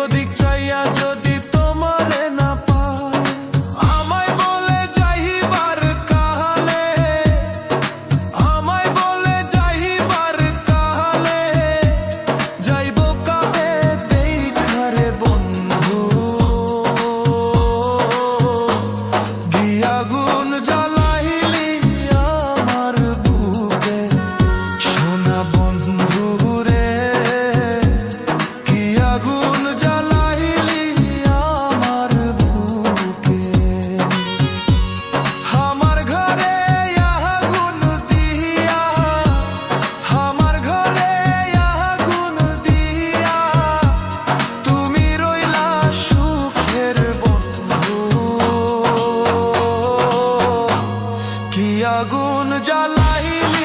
ওদিক চাইয়া যদি তোমারে না পাই, আমায় বলে যাইবার কালে, আমায় বলে যাইবার কালে, যাইব কাহে দেখারে বন্ধু, গিয়া আগুন জ্বালাইলি আমার বুকে সোনা বন্ধু রে, কি আগুন জ্বালাইলি আমার বুকে। আমার ঘরে আগুন দিয়া, আমার ঘরে আগুন দিয়া, তুমি রইলা সুখের বন্ধু, কি আগুন জ্বালাইলি